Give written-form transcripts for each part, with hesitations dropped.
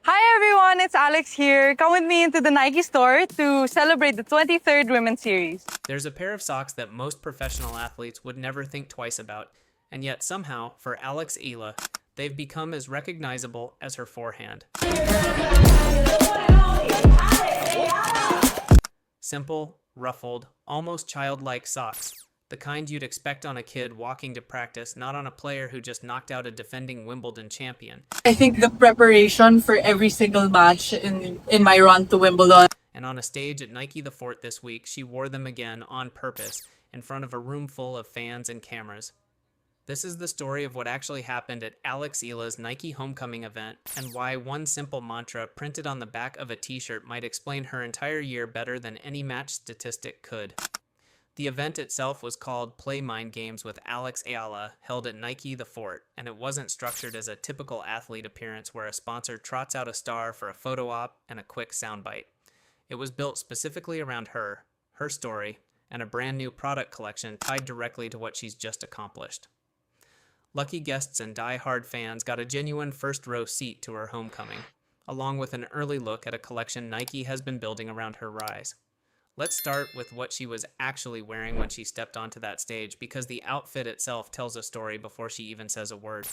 Hi everyone, it's Alex here. Come with me into the Nike store to celebrate the 23rd Women's Series. There's a pair of socks that most professional athletes would never think twice about, and yet somehow, for alexeala, they've become as recognizable as her forehand. Simple, ruffled, almost childlike socks. The kind you'd expect on a kid walking to practice, not on a player who just knocked out a defending Wimbledon champion. I think the preparation for every single match in my run to Wimbledon. And on a stage at Nike the Fort this week, she wore them again on purpose in front of a room full of fans and cameras. This is the story of what actually happened at alexeala's Nike homecoming event and why one simple mantra printed on the back of a t-shirt might explain her entire year better than any match statistic could. The event itself was called Play Mind Games with alexeala, held at Nike the Fort, and it wasn't structured as a typical athlete appearance where a sponsor trots out a star for a photo op and a quick soundbite. It was built specifically around her story, and a brand new product collection tied directly to what she's just accomplished. Lucky guests and die-hard fans got a genuine first-row seat to her homecoming, along with an early look at a collection Nike has been building around her rise. Let's start with what she was actually wearing when she stepped onto that stage, because the outfit itself tells a story before she even says a word.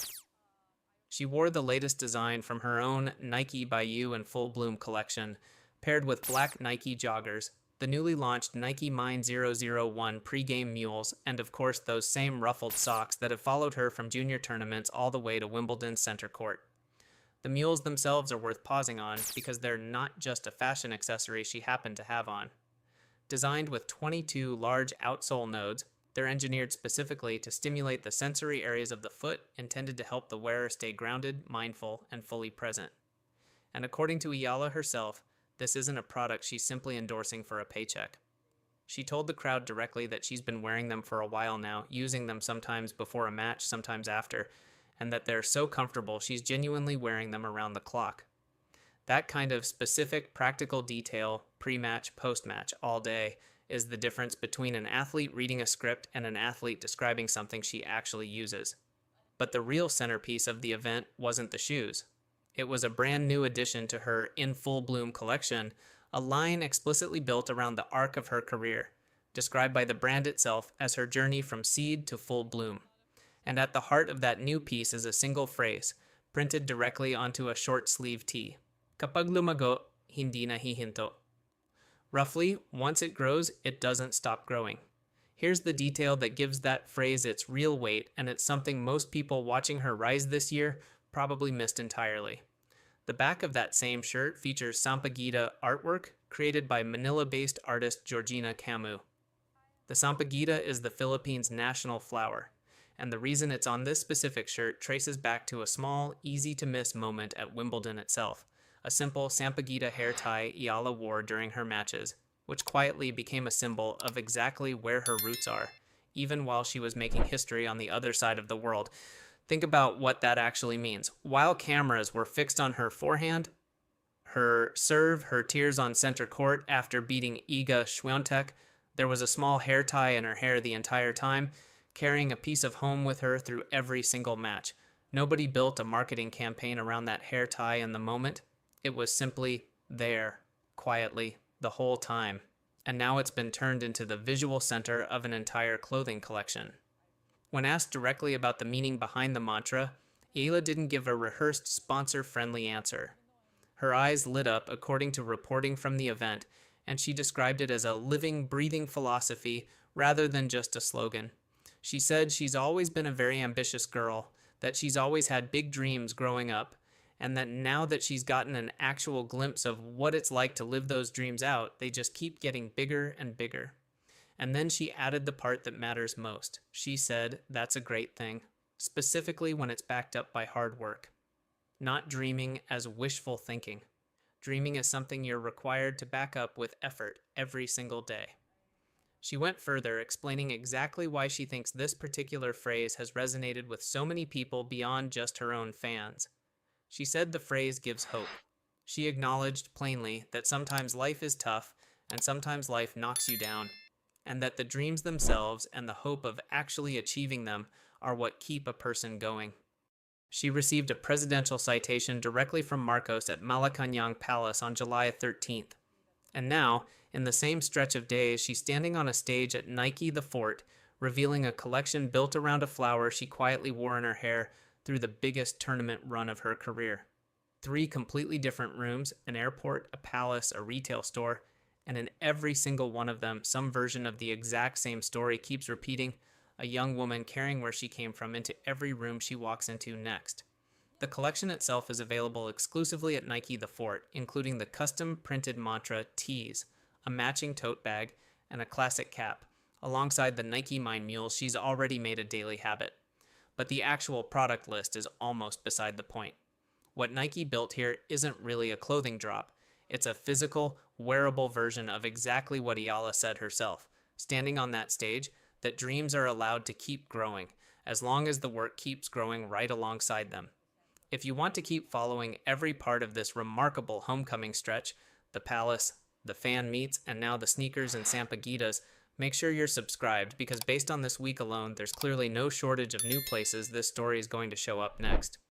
She wore the latest design from her own Nike by You in Full Bloom collection, paired with black Nike joggers, the newly launched Nike Mind 001 pre-game mules, and of course those same ruffled socks that have followed her from junior tournaments all the way to Wimbledon's center court. The mules themselves are worth pausing on because they're not just a fashion accessory she happened to have on. Designed with 22 large outsole nodes, they're engineered specifically to stimulate the sensory areas of the foot, intended to help the wearer stay grounded, mindful, and fully present. And according to EALA herself, this isn't a product she's simply endorsing for a paycheck. She told the crowd directly that she's been wearing them for a while now, using them sometimes before a match, sometimes after, and that they're so comfortable she's genuinely wearing them around the clock. That kind of specific, practical detail, pre-match, post-match, all day, is the difference between an athlete reading a script and an athlete describing something she actually uses. But the real centerpiece of the event wasn't the shoes. It was a brand new addition to her In Full Bloom collection, a line explicitly built around the arc of her career, described by the brand itself as her journey from seed to full bloom. And at the heart of that new piece is a single phrase, printed directly onto a short sleeve tee. Kapag lumago, hindi na hihinto. Roughly, once it grows, it doesn't stop growing. Here's the detail that gives that phrase its real weight, and it's something most people watching her rise this year probably missed entirely. The back of that same shirt features Sampaguita artwork created by Manila-based artist Georgina Camus. The Sampaguita is the Philippines' national flower, and the reason it's on this specific shirt traces back to a small, easy-to-miss moment at Wimbledon itself. A simple Sampaguita hair tie EALA wore during her matches, which quietly became a symbol of exactly where her roots are, even while she was making history on the other side of the world. Think about what that actually means. While cameras were fixed on her forehand, her serve, her tears on center court after beating Iga Swiatek, there was a small hair tie in her hair the entire time, carrying a piece of home with her through every single match. Nobody built a marketing campaign around that hair tie in the moment. It was simply there, quietly, the whole time. And now it's been turned into the visual center of an entire clothing collection. When asked directly about the meaning behind the mantra, EALA didn't give a rehearsed, sponsor-friendly answer. Her eyes lit up according to reporting from the event, and she described it as a living, breathing philosophy rather than just a slogan. She said she's always been a very ambitious girl, that she's always had big dreams growing up, and that now that she's gotten an actual glimpse of what it's like to live those dreams out, they just keep getting bigger and bigger. And then she added the part that matters most. She said, that's a great thing, specifically when it's backed up by hard work. Not dreaming as wishful thinking. Dreaming is something you're required to back up with effort every single day. She went further, explaining exactly why she thinks this particular phrase has resonated with so many people beyond just her own fans. She said the phrase gives hope. She acknowledged plainly that sometimes life is tough and sometimes life knocks you down, and that the dreams themselves and the hope of actually achieving them are what keep a person going. She received a presidential citation directly from Marcos at Malacañang Palace on July 13th. And now, in the same stretch of days, she's standing on a stage at Nike The Fort, revealing a collection built around a flower she quietly wore in her hair through the biggest tournament run of her career. 3 completely different rooms, an airport, a palace, a retail store, and in every single one of them, some version of the exact same story keeps repeating, a young woman carrying where she came from into every room she walks into next. The collection itself is available exclusively at Nike The Fort, including the custom-printed mantra Tees, a matching tote bag, and a classic cap, alongside the Nike Mind Mules she's already made a daily habit. But the actual product list is almost beside the point. What Nike built here isn't really a clothing drop. It's a physical, wearable version of exactly what EALA said herself, standing on that stage, that dreams are allowed to keep growing, as long as the work keeps growing right alongside them. If you want to keep following every part of this remarkable homecoming stretch, the palace, the fan meets, and now the sneakers and Sampaguitas, make sure you're subscribed, because based on this week alone, there's clearly no shortage of new places this story is going to show up next.